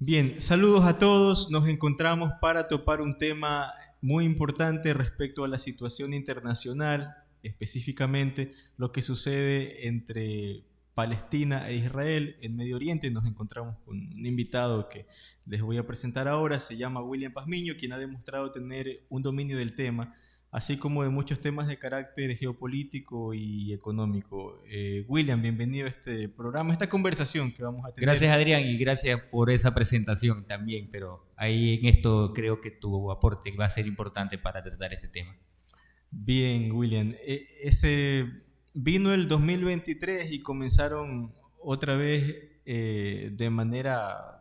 Bien, saludos a todos. Nos encontramos para topar un tema muy importante respecto a la situación internacional, específicamente lo que sucede entre Palestina e Israel en Medio Oriente. Nos encontramos con un invitado que les voy a presentar ahora, se llama William Pazmiño, quien ha demostrado tener un dominio del tema, así como de muchos temas de carácter geopolítico y económico. William, bienvenido a este programa, a esta conversación que vamos a tener. Gracias, Adrián, y gracias por esa presentación también, pero ahí en esto creo que tu aporte va a ser importante para tratar este tema. Bien, William. Ese vino el 2023 y comenzaron otra vez de manera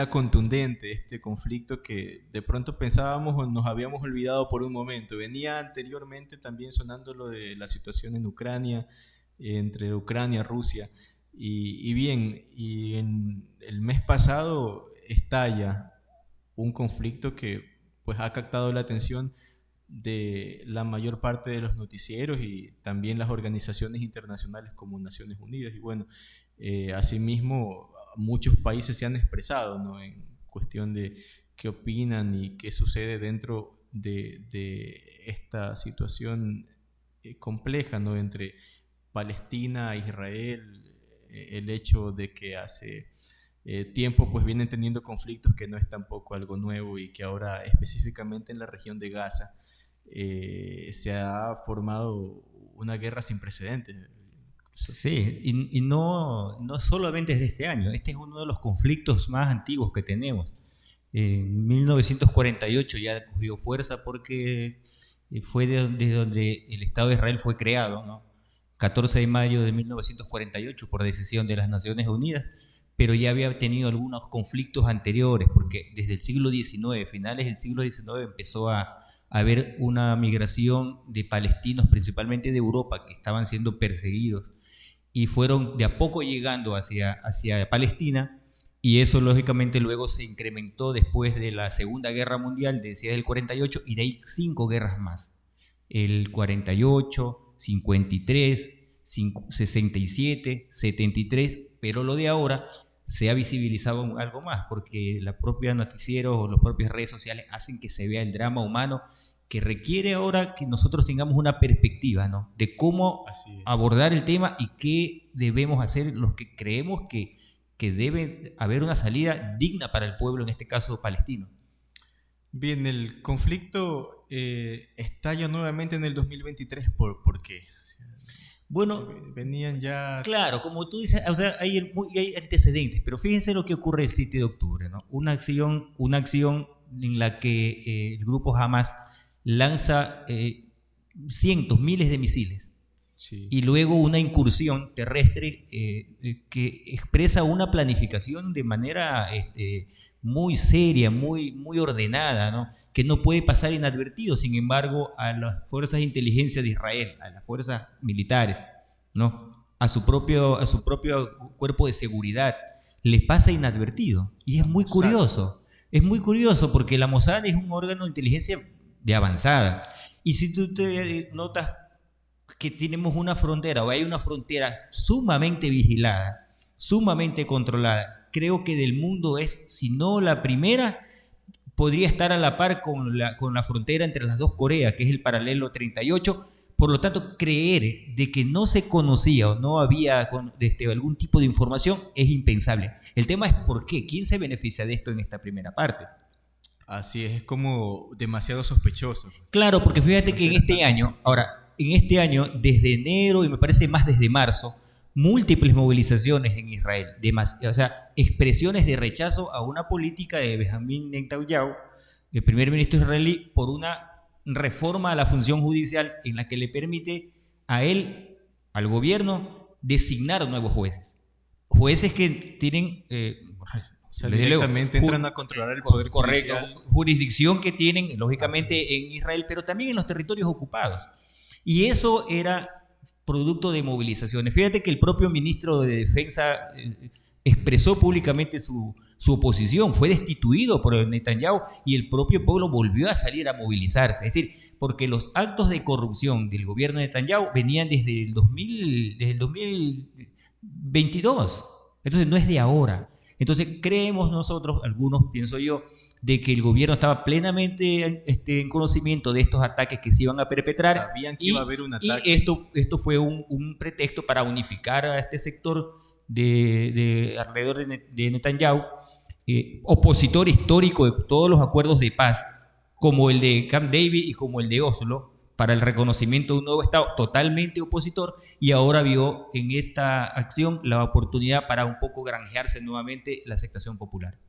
contundente este conflicto que de pronto pensábamos o nos habíamos olvidado por un momento. Venía anteriormente también sonando lo de la situación en Ucrania, entre Ucrania y Rusia. Y en el mes pasado estalla un conflicto que pues ha captado la atención de la mayor parte de los noticieros y también las organizaciones internacionales como Naciones Unidas. Y bueno, asimismo, muchos países se han expresado, ¿no?, en cuestión de qué opinan y qué sucede dentro de esta situación compleja, ¿no?, entre Palestina e Israel, el hecho de que hace tiempo pues vienen teniendo conflictos, que no es tampoco algo nuevo, y que ahora específicamente en la región de Gaza se ha formado una guerra sin precedentes. Sí, y no solamente es de este año, este es uno de los conflictos más antiguos que tenemos. En 1948 ya cogió fuerza porque fue desde donde el Estado de Israel fue creado, ¿no? 14 de mayo de 1948 por decisión de las Naciones Unidas, pero ya había tenido algunos conflictos anteriores, porque desde el siglo XIX, finales del siglo XIX, empezó a haber una migración de palestinos, principalmente de Europa, que estaban siendo perseguidos y fueron de a poco llegando hacia Palestina, y eso lógicamente luego se incrementó después de la Segunda Guerra Mundial, desde el 48, y de ahí 5 guerras más. El 48, 53, 67, 73, pero lo de ahora se ha visibilizado algo más, porque los propios noticieros o las propias redes sociales hacen que se vea el drama humano que requiere ahora que nosotros tengamos una perspectiva, ¿no?, de cómo abordar el tema y qué debemos hacer los que creemos que debe haber una salida digna para el pueblo, en este caso palestino. Bien, el conflicto estalla nuevamente en el 2023. ¿Por qué? O sea, Bueno, venían ya... claro, como tú dices, o sea, hay antecedentes, pero fíjense lo que ocurre el 7 de octubre, ¿no? Una acción en la que el grupo Hamas lanza cientos, miles de misiles, Sí. y luego una incursión terrestre que expresa una planificación de manera muy seria, muy ordenada, ¿no?, que no puede pasar inadvertido. Sin embargo, a las fuerzas de inteligencia de Israel, a las fuerzas militares, ¿no?, a su propio cuerpo de seguridad, les pasa inadvertido. Y es muy curioso. Es muy curioso porque la Mossad es un órgano de inteligencia de avanzada. Y si tú te notas que tenemos una frontera, o hay una frontera sumamente vigilada, sumamente controlada, creo que del mundo es, si no la primera, podría estar a la par con la frontera entre las dos Coreas, que es el paralelo 38. Por lo tanto, creer de que no se conocía o no había algún tipo de información es impensable. El tema es por qué, quién se beneficia de esto en esta primera parte. Así es como demasiado sospechoso. Claro, porque fíjate que en este año, desde enero y me parece más desde marzo, múltiples movilizaciones en Israel, o sea, expresiones de rechazo a una política de Benjamin Netanyahu, el primer ministro israelí, por una reforma a la función judicial en la que le permite a él, al gobierno, designar nuevos jueces. Jueces que tienen... O sea, directamente entran a controlar el poder correcto, judicial. jurisdicción que tienen, lógicamente, en Israel, pero también en los territorios ocupados. Y eso era producto de movilizaciones. Fíjate que el propio ministro de Defensa expresó públicamente su oposición, fue destituido por Netanyahu, y el propio pueblo volvió a salir a movilizarse. Es decir, porque los actos de corrupción del gobierno de Netanyahu venían desde el 2022. Entonces no es de ahora. Entonces creemos nosotros, algunos pienso yo, de que el gobierno estaba plenamente en conocimiento de estos ataques que se iban a perpetrar. Sabían que iba a haber un ataque. Y esto fue un pretexto para unificar a este sector alrededor de Netanyahu, opositor histórico de todos los acuerdos de paz, como el de Camp David y como el de Oslo, para el reconocimiento de un nuevo Estado totalmente opositor, y ahora vio en esta acción la oportunidad para un poco granjearse nuevamente la aceptación popular.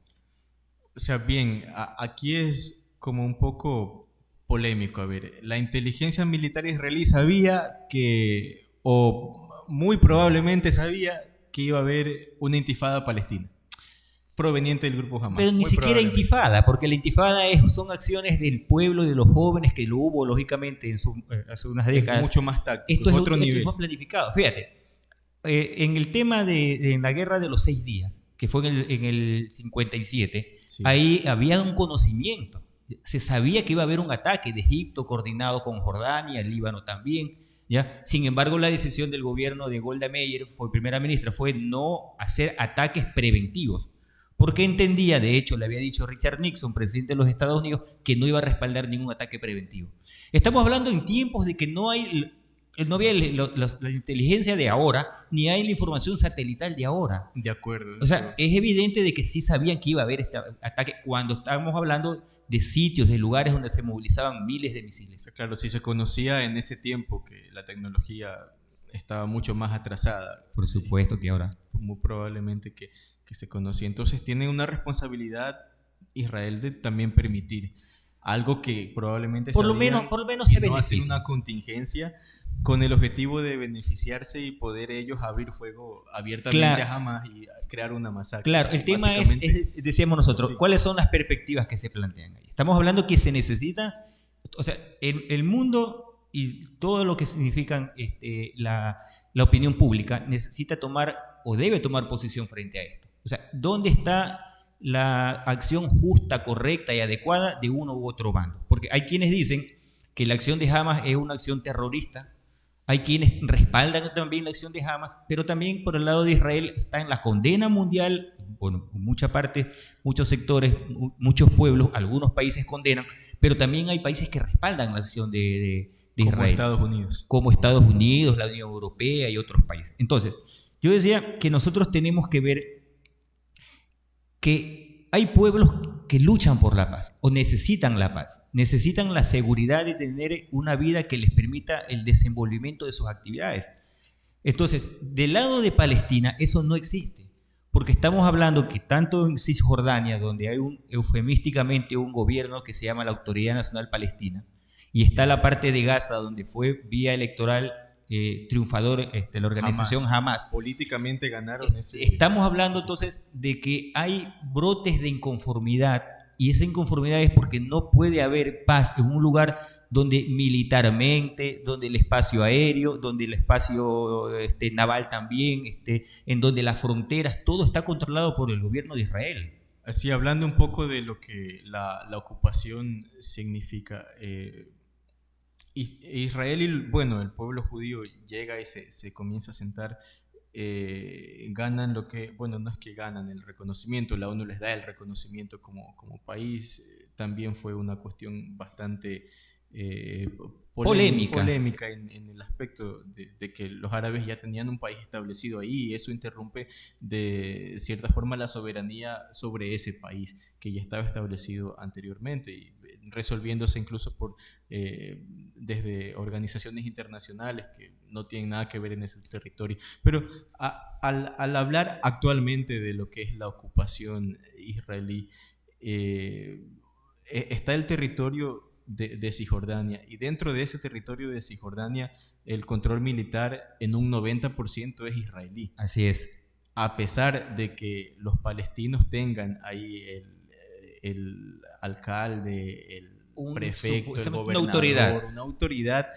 O sea, bien, aquí es como un poco polémico. A ver, la inteligencia militar israelí sabía que, o muy probablemente sabía que iba a haber una intifada palestina proveniente del grupo Hamas. Pero ni siquiera intifada, porque la intifada son acciones del pueblo y de los jóvenes, que lo hubo lógicamente hace unas décadas. Es mucho más táctico, esto es otro nivel. Esto es más planificado. Fíjate, en el tema de la guerra de los 6 días, que fue en el 57, sí, ahí había un conocimiento. Se sabía que iba a haber un ataque de Egipto coordinado con Jordania, el Líbano también, ¿ya? Sin embargo, la decisión del gobierno de Golda Meir, fue primera ministra, fue no hacer ataques preventivos, porque entendía, de hecho, le había dicho Richard Nixon, presidente de los Estados Unidos, que no iba a respaldar ningún ataque preventivo. Estamos hablando en tiempos de que no había la inteligencia de ahora, ni hay la información satelital de ahora. De acuerdo. O sea, es evidente de que sí sabían que iba a haber este ataque cuando estábamos hablando de sitios, de lugares donde se movilizaban miles de misiles. Claro, si se conocía en ese tiempo que la tecnología estaba mucho más atrasada. Por supuesto que ahora. Muy probablemente que se conocía. Entonces tiene una responsabilidad Israel de también permitir algo que probablemente por lo menos se no hacer una contingencia con el objetivo de beneficiarse y poder ellos abrir fuego abiertamente a Hamas y crear una masacre. Claro, el tema es, decíamos nosotros, sí, ¿cuáles son las perspectivas que se plantean ahí? Estamos hablando que se necesita, o sea, el mundo y todo lo que significan la opinión pública necesita tomar o debe tomar posición frente a esto. O sea, ¿dónde está la acción justa, correcta y adecuada de uno u otro bando? Porque hay quienes dicen que la acción de Hamas es una acción terrorista, hay quienes respaldan también la acción de Hamas, pero también por el lado de Israel está en la condena mundial. Bueno, en mucha parte, muchos sectores, muchos pueblos, algunos países condenan, pero también hay países que respaldan la acción de Israel. Como Estados Unidos. Como Estados Unidos, la Unión Europea y otros países. Entonces, yo decía que nosotros tenemos que ver que hay pueblos que luchan por la paz o necesitan la paz, necesitan la seguridad de tener una vida que les permita el desenvolvimiento de sus actividades. Entonces, del lado de Palestina eso no existe, porque estamos hablando que tanto en Cisjordania, donde hay eufemísticamente un gobierno que se llama la Autoridad Nacional Palestina, y está la parte de Gaza, donde fue vía electoral triunfador la organización Hamas. Políticamente ganaron ese... Estamos hablando entonces de que hay brotes de inconformidad, y esa inconformidad es porque no puede haber paz en un lugar donde militarmente, donde el espacio aéreo, donde el espacio naval también, en donde las fronteras, todo está controlado por el gobierno de Israel. Así, hablando un poco de lo que la ocupación significa... Israel y, bueno, el pueblo judío llega y se comienza a sentar, ganan lo que, bueno, no es que ganan el reconocimiento, la ONU les da el reconocimiento como país, también fue una cuestión bastante polémica en el aspecto de que los árabes ya tenían un país establecido ahí, y eso interrumpe de cierta forma la soberanía sobre ese país que ya estaba establecido anteriormente, y resolviéndose incluso desde organizaciones internacionales que no tienen nada que ver en ese territorio. Pero al hablar actualmente de lo que es la ocupación israelí, está el territorio de Cisjordania, y dentro de ese territorio de Cisjordania el control militar en un 90% es israelí. Así es. A pesar de que los palestinos tengan ahí el alcalde, el prefecto, el gobernador, una autoridad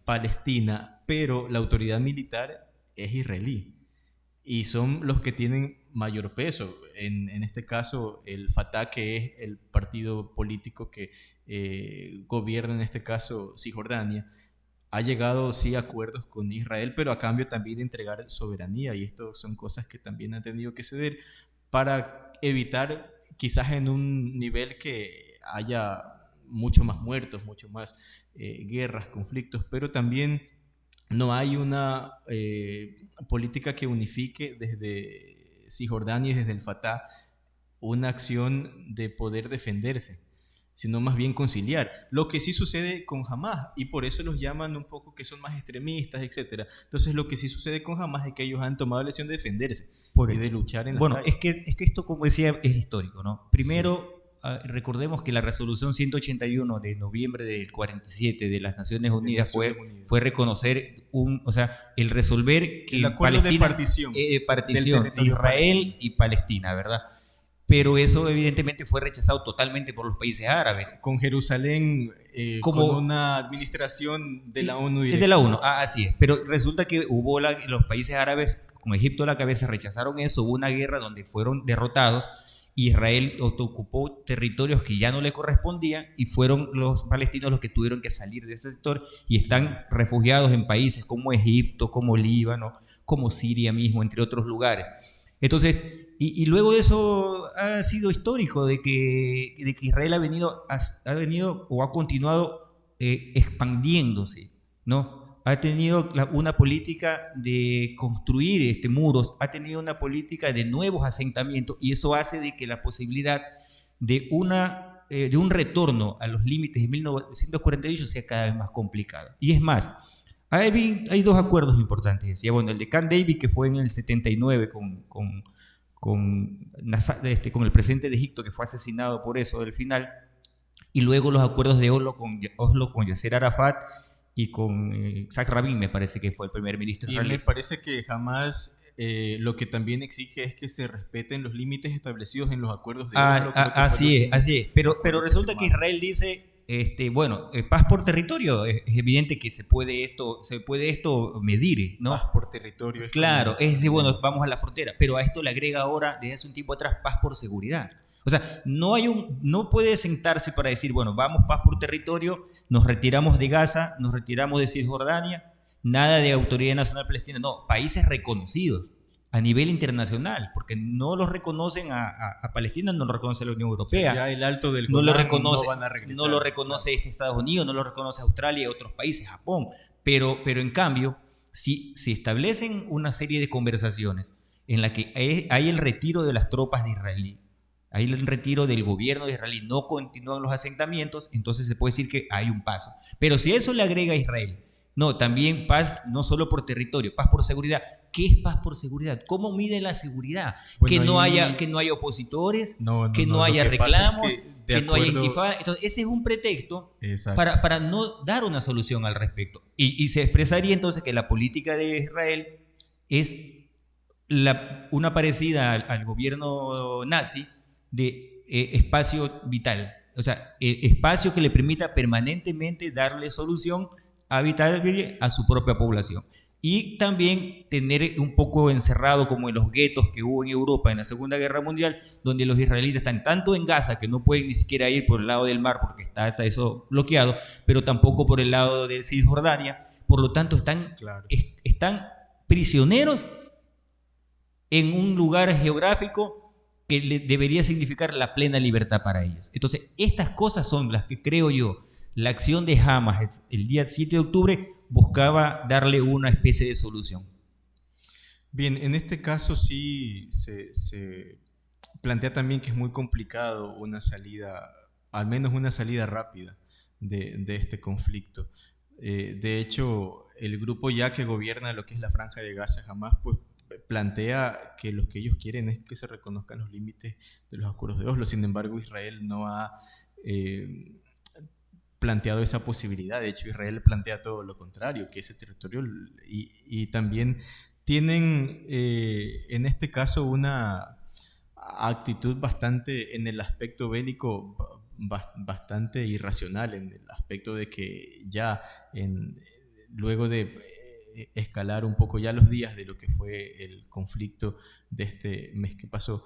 palestina, pero la autoridad militar es israelí, y son los que tienen mayor peso. En este caso, el Fatah, que es el partido político que gobierna en este caso Cisjordania, ha llegado sí a acuerdos con Israel, pero a cambio también de entregar soberanía, y esto son cosas que también han tenido que ceder para evitar quizás en un nivel que haya mucho más muertos, mucho más guerras, conflictos, pero también no hay una política que unifique desde Cisjordania y desde el Fatah una acción de poder defenderse, sino más bien conciliar. Lo que sí sucede con Hamas, y por eso los llaman un poco que son más extremistas, etcétera. Entonces lo que sí sucede con Hamas es que ellos han tomado la decisión de defenderse y de luchar en las Bueno, calles. es que esto, como decía, es histórico, ¿no? Primero, Sí. recordemos que la resolución 181 de noviembre del 47 de las Naciones Unidas Naciones Unidas. fue reconocer o sea, el resolver que El acuerdo de partición partición del de territorio Israel y Palestina, ¿verdad? Pero eso evidentemente fue rechazado totalmente por los países árabes. Con Jerusalén Como con una administración de la ONU de la ONU, así es. Pero resulta que hubo los países árabes, con Egipto a la cabeza, rechazaron eso. Hubo una guerra donde fueron derrotados. Israel ocupó territorios que ya no le correspondían y fueron los palestinos los que tuvieron que salir de ese sector y están refugiados en países como Egipto, como Líbano, como Siria mismo, entre otros lugares. Entonces, y luego de eso ha sido histórico de que Israel ha venido o ha continuado expandiéndose, ¿no? Ha tenido una política de construir muros, ha tenido una política de nuevos asentamientos y eso hace de que la posibilidad de un retorno a los límites de 1948 sea cada vez más complicada. Y es más, hay dos acuerdos importantes. Decía, bueno, el de Camp David, que fue en el 79 con el presidente de Egipto, que fue asesinado por eso al final, y luego los acuerdos de Oslo con Yasser Arafat y con Isaac Rabin, me parece que fue el primer ministro israelí. Y me parece que jamás lo que también exige es que se respeten los límites establecidos en los acuerdos de Oslo. Así es. Pero resulta que Israel dice, paz por territorio, es evidente que se puede esto medir, ¿no? Paz por territorio. Claro, es decir, bueno, vamos a la frontera, pero a esto le agrega ahora, desde hace un tiempo atrás, paz por seguridad. O sea, no puede sentarse para decir, bueno, vamos paz por territorio, nos retiramos de Gaza, nos retiramos de Cisjordania, nada de Autoridad Nacional Palestina, no, países reconocidos a nivel internacional, porque no los reconocen a Palestina, no lo reconoce la Unión Europea. Ya el Alto del Golán no van a regresar. No lo reconoce Estados Unidos, no lo reconoce Australia y otros países, Japón. Pero en cambio, si se establecen una serie de conversaciones en la que hay el retiro de las tropas de Israel, hay el retiro del gobierno de Israel, no continúan los asentamientos, entonces se puede decir que hay un paso. Pero si eso le agrega a Israel, no, también paz no solo por territorio, paz por seguridad. ¿Qué es paz por seguridad? ¿Cómo mide la seguridad? Bueno, que no haya opositores, que no haya reclamos, que no haya intifada. Entonces, ese es un pretexto para no dar una solución al respecto. Y se expresaría entonces que la política de Israel es una parecida al gobierno nazi de espacio vital. O sea, espacio que le permita permanentemente darle solución habitable a su propia población. Y también tener un poco encerrado como en los guetos que hubo en Europa en la Segunda Guerra Mundial, donde los israelíes están tanto en Gaza que no pueden ni siquiera ir por el lado del mar porque está eso bloqueado, pero tampoco por el lado de Cisjordania. Por lo tanto, están prisioneros en un lugar geográfico que debería significar la plena libertad para ellos. Entonces, estas cosas son las que creo yo, la acción de Hamas el día 7 de octubre buscaba darle una especie de solución. Bien, en este caso sí se plantea también que es muy complicado una salida, al menos una salida rápida de este conflicto. De hecho, el grupo ya que gobierna lo que es la Franja de Gaza, Hamas, pues plantea que lo que ellos quieren es que se reconozcan los límites de los acuerdos de Oslo. Sin embargo, Israel no ha planteado esa posibilidad. De hecho, Israel plantea todo lo contrario, que ese territorio, y también tienen en este caso una actitud bastante, en el aspecto bélico, bastante irracional, en el aspecto de que ya luego de escalar un poco ya los días de lo que fue el conflicto de este mes que pasó,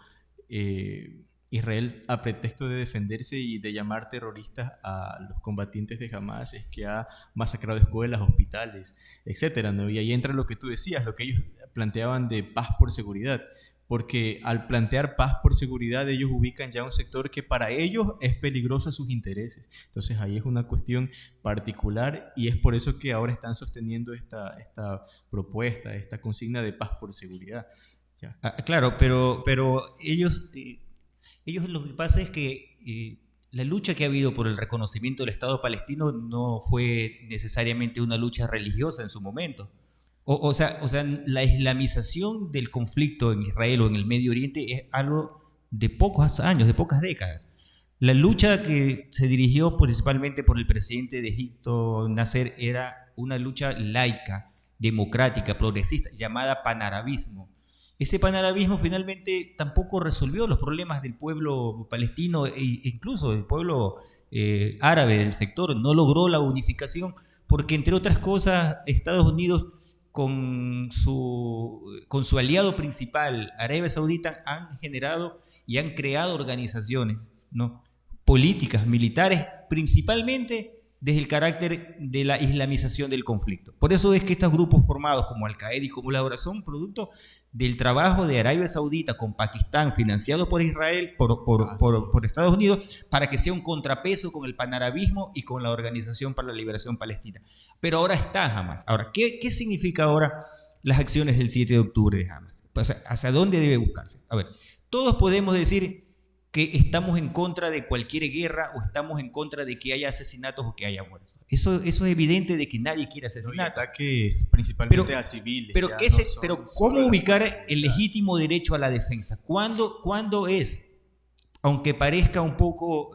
Israel, a pretexto de defenderse y de llamar terroristas a los combatientes de Hamas, es que ha masacrado escuelas, hospitales, etcétera, ¿no? Y ahí entra lo que tú decías, lo que ellos planteaban de paz por seguridad. porque al plantear paz por seguridad ellos ubican ya un sector que para ellos es peligroso a sus intereses. Entonces ahí es una cuestión particular y es por eso que ahora están sosteniendo esta propuesta, esta consigna de paz por seguridad. Ya. Claro, pero ellos lo que pasa es que la lucha que ha habido por el reconocimiento del Estado palestino no fue necesariamente una lucha religiosa en su momento. O sea, la islamización del conflicto en Israel o en el Medio Oriente es algo de pocos años, de pocas décadas. La lucha que se dirigió principalmente por el presidente de Egipto, Nasser, era una lucha laica, democrática, progresista, llamada panarabismo. Ese panarabismo finalmente tampoco resolvió los problemas del pueblo palestino e incluso del pueblo árabe del sector. No logró la unificación porque, entre otras cosas, Estados Unidos con su aliado principal, Arabia Saudita, han generado y han creado organizaciones, ¿no?, políticas, militares, principalmente desde el carácter de la islamización del conflicto. Por eso es que estos grupos formados como Al-Qaeda y como la ahora son producto del trabajo de Arabia Saudita con Pakistán, financiado por Israel, por Estados Unidos, para que sea un contrapeso con el panarabismo y con la Organización para la Liberación Palestina. Pero ahora está Hamas. Ahora, ¿qué significa ahora las acciones del 7 de octubre de Hamas? O sea, ¿hacia dónde debe buscarse? A ver, todos podemos decir que estamos en contra de cualquier guerra o estamos en contra de que haya asesinatos o que haya muertos. Eso es evidente de que nadie quiere asesinatos. No, y ataques principalmente a civiles. Pero ¿cómo ubicar el legítimo derecho a la defensa? ¿Cuándo es, aunque parezca un poco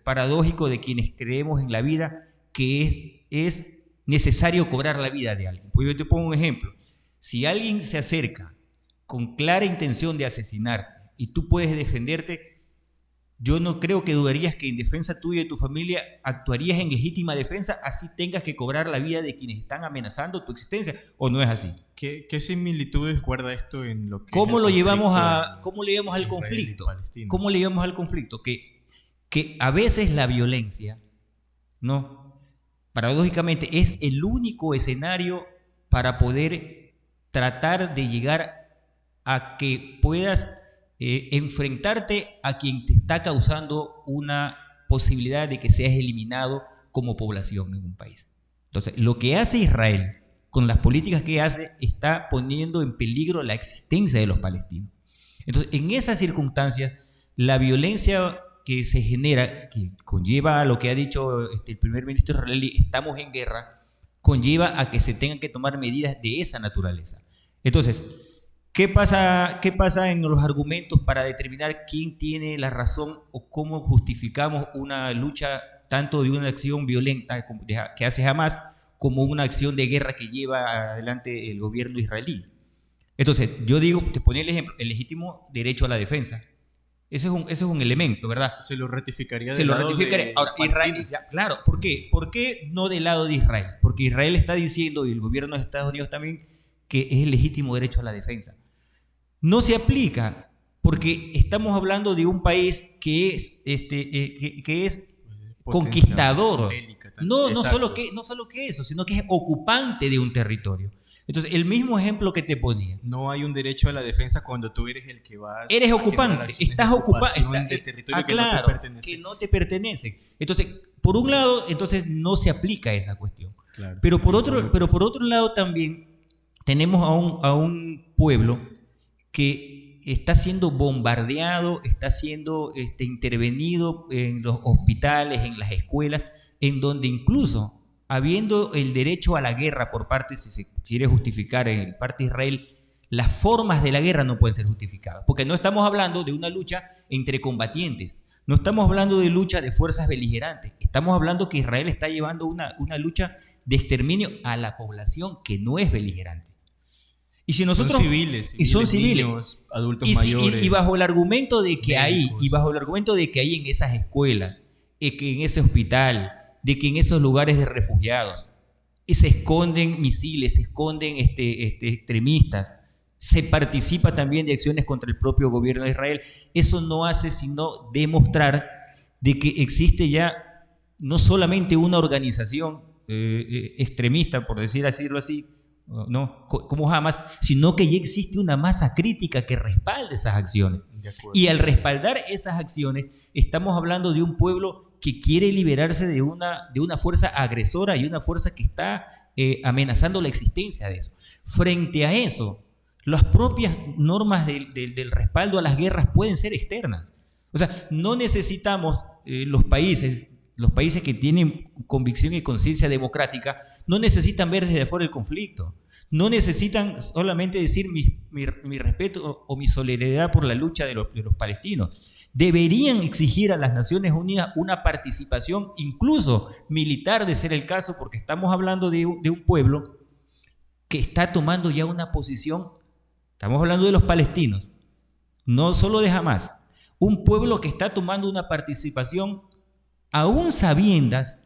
paradójico de quienes creemos en la vida, que es necesario cobrar la vida de alguien? Pues yo te pongo un ejemplo. Si alguien se acerca con clara intención de asesinar y tú puedes defenderte, yo no creo que dudarías que en defensa tuya y de tu familia actuarías en legítima defensa, así tengas que cobrar la vida de quienes están amenazando tu existencia, ¿o no es así? ¿Qué similitudes guarda esto en lo que ¿Cómo lo llevamos al conflicto? ¿Cómo le llevamos al conflicto? Que a veces la violencia, ¿no?, paradójicamente es el único escenario para poder tratar de llegar a que puedas enfrentarte a quien te está causando una posibilidad de que seas eliminado como población en un país. Entonces, lo que hace Israel con las políticas que hace está poniendo en peligro la existencia de los palestinos. Entonces, en esas circunstancias, la violencia que se genera, que conlleva a lo que ha dicho el primer ministro israelí, estamos en guerra, conlleva a que se tengan que tomar medidas de esa naturaleza. Entonces, ¿qué pasa en los argumentos para determinar quién tiene la razón o cómo justificamos una lucha tanto de una acción violenta que hace Hamas como una acción de guerra que lleva adelante el gobierno israelí? Entonces, yo digo, te ponía el ejemplo, el legítimo derecho a la defensa. Eso es un elemento, ¿verdad? Se lo ratificaría del lado de ahora, Israel, claro, ¿por qué? ¿Por qué no del lado de Israel? Porque Israel está diciendo, y el gobierno de Estados Unidos también, que es el legítimo derecho a la defensa. No se aplica porque estamos hablando de un país que es conquistador. No solo que eso, sino que es ocupante de un territorio. Entonces, el mismo ejemplo que te ponía. No hay un derecho a la defensa cuando tú eres el que vas. Eres ocupante, estás ocupado de territorio que no te pertenece. Entonces, por un lado, entonces no se aplica esa cuestión. Claro. Pero por otro lado también tenemos a un pueblo que está siendo bombardeado, está siendo intervenido en los hospitales, en las escuelas, en donde incluso habiendo el derecho a la guerra por parte, si se quiere justificar en parte de Israel, las formas de la guerra no pueden ser justificadas, porque no estamos hablando de una lucha entre combatientes, no estamos hablando de lucha de fuerzas beligerantes, estamos hablando que Israel está llevando una lucha de exterminio a la población que no es beligerante. Y si nosotros, son civiles, niños, adultos mayores. Y bajo el argumento de que hay en esas escuelas, que en ese hospital, de que en esos lugares de refugiados se esconden misiles, se esconden extremistas, se participa también de acciones contra el propio gobierno de Israel, eso no hace sino demostrar de que existe ya no solamente una organización extremista, por decirlo así, ¿no? Como Hamas, sino que ya existe una masa crítica que respalda esas acciones. Y al respaldar esas acciones, estamos hablando de un pueblo que quiere liberarse de una fuerza agresora y una fuerza que está amenazando la existencia de eso. Frente a eso, las propias normas del respaldo a las guerras pueden ser externas. O sea, no necesitamos los países que tienen convicción y conciencia democrática, no necesitan ver desde afuera el conflicto. No necesitan solamente decir mi respeto o mi solidaridad por la lucha de los palestinos. Deberían exigir a las Naciones Unidas una participación, incluso militar, de ser el caso, porque estamos hablando de un pueblo que está tomando ya una posición. Estamos hablando de los palestinos, no solo de Hamas. Un pueblo que está tomando una participación aún sabiendas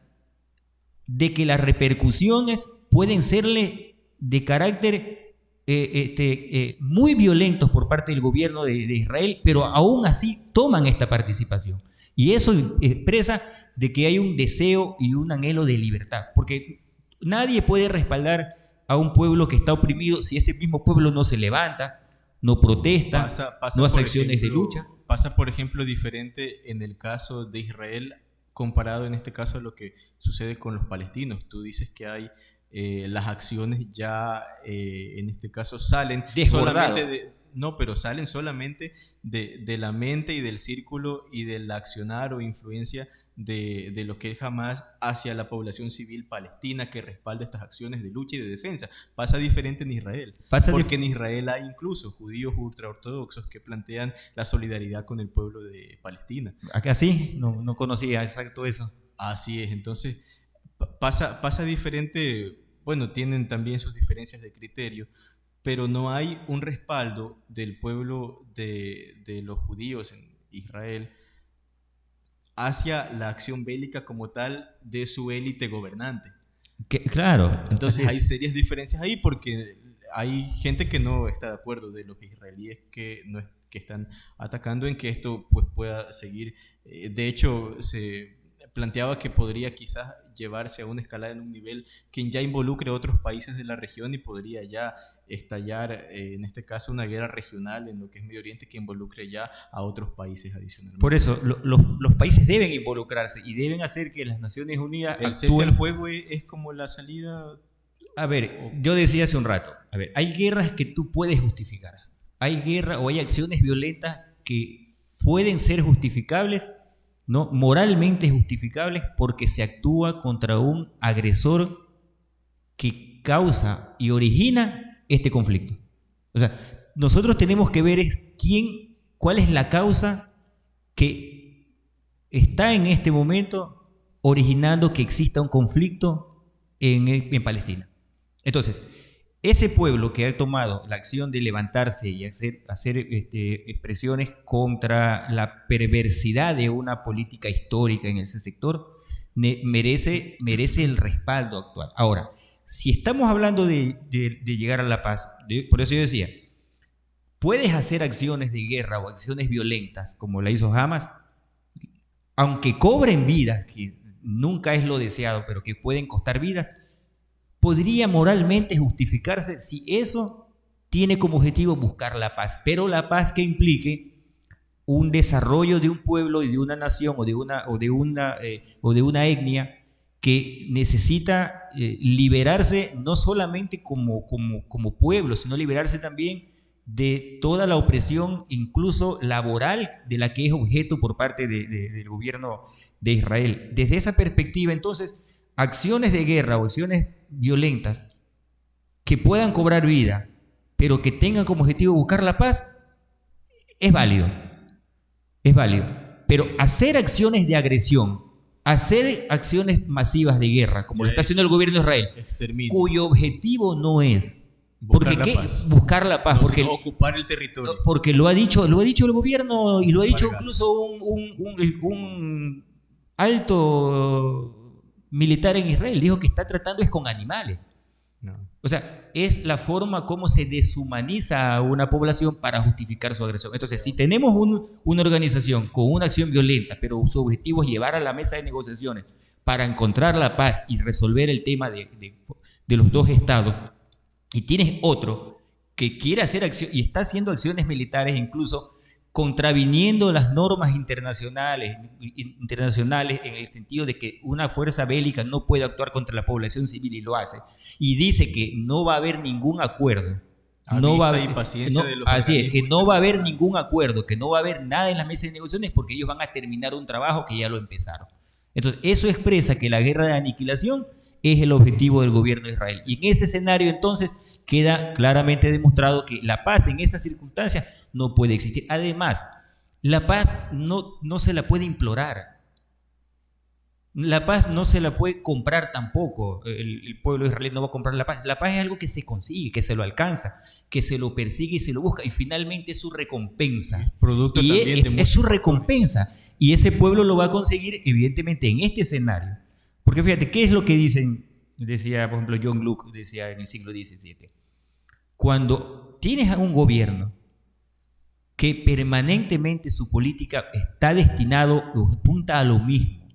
de que las repercusiones pueden serle de carácter muy violentos por parte del gobierno de Israel, pero aún así toman esta participación. Y eso expresa de que hay un deseo y un anhelo de libertad, porque nadie puede respaldar a un pueblo que está oprimido si ese mismo pueblo no se levanta, no protesta, no hace acciones de lucha. Pasa, por ejemplo, diferente en el caso de Israel comparado en este caso a lo que sucede con los palestinos. Tú dices que hay las acciones ya en este caso salen solamente pero salen solamente de la mente y del círculo y del accionar o influencia de lo que es Hamas hacia la población civil palestina que respalda estas acciones de lucha y de defensa. Pasa diferente en Israel, porque en Israel hay incluso judíos ultraortodoxos que plantean la solidaridad con el pueblo de Palestina. ¿Acá sí? No conocía exacto eso. Así es, entonces pasa diferente, bueno, tienen también sus diferencias de criterio, pero no hay un respaldo del pueblo de los judíos en Israel hacia la acción bélica como tal de su élite gobernante. Claro. Entonces hay serias diferencias ahí porque hay gente que no está de acuerdo de los israelíes que están atacando en que esto pues, pueda seguir. De hecho, se planteaba que podría quizás llevarse a una escalada en un nivel que ya involucre a otros países de la región y podría ya estallar, en este caso, una guerra regional en lo que es Medio Oriente que involucre ya a otros países adicionalmente. Por eso, los países deben involucrarse y deben hacer que las Naciones Unidas actúen. ¿El cese al fuego es como la salida? A ver, yo decía hace un rato, hay guerras que tú puedes justificar. Hay guerras o hay acciones violentas que pueden ser justificables, ¿no? Moralmente justificables porque se actúa contra un agresor que causa y origina este conflicto. O sea, nosotros tenemos que ver cuál es la causa que está en este momento originando que exista un conflicto en Palestina. Entonces, ese pueblo que ha tomado la acción de levantarse y hacer expresiones contra la perversidad de una política histórica en ese sector, merece el respaldo actual. Ahora, si estamos hablando de llegar a la paz, por eso yo decía, puedes hacer acciones de guerra o acciones violentas, como la hizo Hamas, aunque cobren vidas, que nunca es lo deseado, pero que pueden costar vidas, podría moralmente justificarse si eso tiene como objetivo buscar la paz, pero la paz que implique un desarrollo de un pueblo y de una nación o de una etnia que necesita liberarse no solamente como pueblo, sino liberarse también de toda la opresión, incluso laboral, de la que es objeto por parte del gobierno de Israel. Desde esa perspectiva, entonces, acciones de guerra o acciones violentas que puedan cobrar vida, pero que tengan como objetivo buscar la paz, es válido. Pero hacer acciones de agresión, hacer acciones masivas de guerra, como lo está haciendo el gobierno de Israel, exterminio, cuyo objetivo no es buscar la paz, porque ocupar el territorio. Porque lo ha dicho el gobierno y lo ha dicho incluso un alto militar en Israel, dijo que está tratando es con animales. No. O sea, es la forma como se deshumaniza a una población para justificar su agresión. Entonces, si tenemos una organización con una acción violenta, pero su objetivo es llevar a la mesa de negociaciones para encontrar la paz y resolver el tema de los dos estados, y tienes otro que quiere hacer acción y está haciendo acciones militares, incluso contraviniendo las normas internacionales en el sentido de que una fuerza bélica no puede actuar contra la población civil y lo hace, y dice que no va a haber ningún acuerdo, así es, que no va a haber ningún acuerdo, que no va a haber nada en las mesas de negociaciones porque ellos van a terminar un trabajo que ya lo empezaron. Entonces, eso expresa que la guerra de aniquilación es el objetivo del gobierno de Israel. Y en ese escenario, entonces, queda claramente demostrado que la paz en esas circunstancias no puede existir. Además, la paz no se la puede implorar. La paz no se la puede comprar tampoco. El pueblo de Israel no va a comprar la paz. La paz es algo que se consigue, que se lo alcanza, que se lo persigue y se lo busca. Y finalmente es su recompensa. Es producto también de es su recompensa. Y ese pueblo lo va a conseguir, evidentemente, en este escenario. Porque fíjate, ¿qué es lo que decía, por ejemplo, John Locke, decía en el siglo XVII? Cuando tienes a un gobierno que permanentemente su política está destinado o apunta a lo mismo,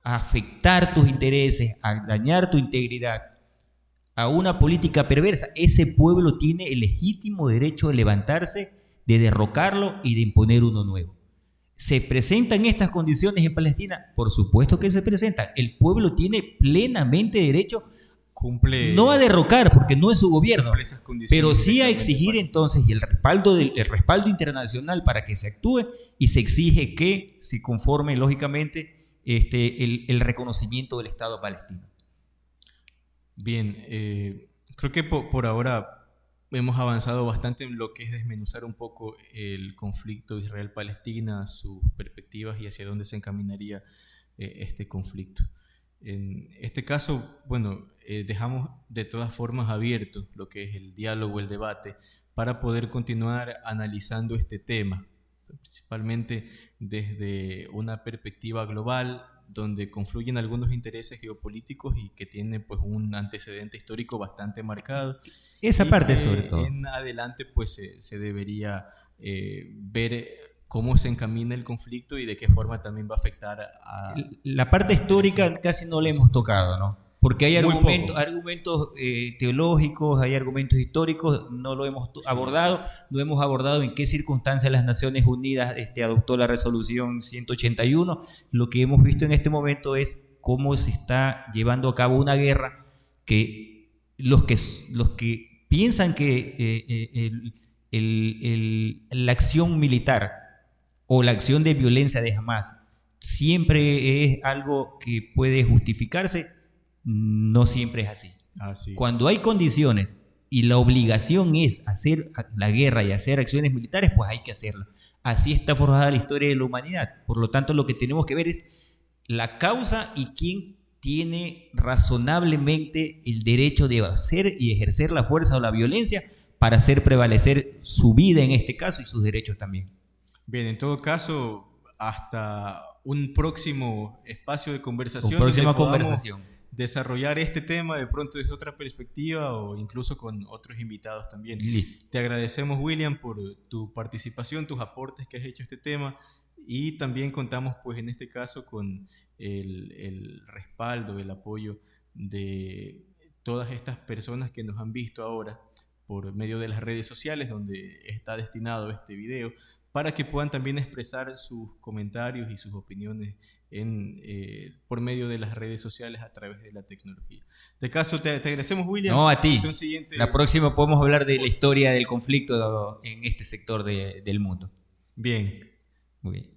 a afectar tus intereses, a dañar tu integridad, a una política perversa, ese pueblo tiene el legítimo derecho de levantarse, de derrocarlo y de imponer uno nuevo. ¿Se presentan estas condiciones en Palestina? Por supuesto que se presentan. El pueblo tiene plenamente derecho, no a derrocar, porque no es su gobierno, pero sí a exigir entonces el respaldo internacional para que se actúe, y se exige que se conforme, lógicamente, el reconocimiento del Estado palestino. Bien, creo que por ahora hemos avanzado bastante en lo que es desmenuzar un poco el conflicto Israel-Palestina, sus perspectivas y hacia dónde se encaminaría este conflicto. En este caso, bueno, dejamos de todas formas abierto lo que es el diálogo, el debate, para poder continuar analizando este tema, principalmente desde una perspectiva global, donde confluyen algunos intereses geopolíticos y que tienen pues un antecedente histórico bastante marcado. Esa parte sobre todo. En adelante pues se debería ver cómo se encamina el conflicto y de qué forma también va a afectar a... La parte histórica casi no la hemos tocado, ¿no? Porque hay argumentos teológicos, hay argumentos históricos, no lo hemos abordado, no hemos abordado en qué circunstancias las Naciones Unidas adoptó la resolución 181. Lo que hemos visto en este momento es cómo se está llevando a cabo una guerra que los que piensan que la acción militar o la acción de violencia de Hamás siempre es algo que puede justificarse, no siempre es así. Cuando hay condiciones y la obligación es hacer la guerra y hacer acciones militares, pues hay que hacerla. Así está forjada la historia de la humanidad. Por lo tanto, lo que tenemos que ver es la causa y quién tiene razonablemente el derecho de hacer y ejercer la fuerza o la violencia para hacer prevalecer su vida en este caso y sus derechos también. Bien, en todo caso, hasta un próximo espacio de conversación. Una próxima conversación. Desarrollar este tema de pronto desde otra perspectiva o incluso con otros invitados también. Listo. Te agradecemos, William, por tu participación, tus aportes que has hecho a este tema, y también contamos pues en este caso con el respaldo, el apoyo de todas estas personas que nos han visto ahora por medio de las redes sociales donde está destinado este video, para que puedan también expresar sus comentarios y sus opiniones por medio de las redes sociales a través de la tecnología. De caso, te agradecemos, William. No, a ti. La próxima podemos hablar de la historia del conflicto en este sector del mundo. Bien. Muy bien.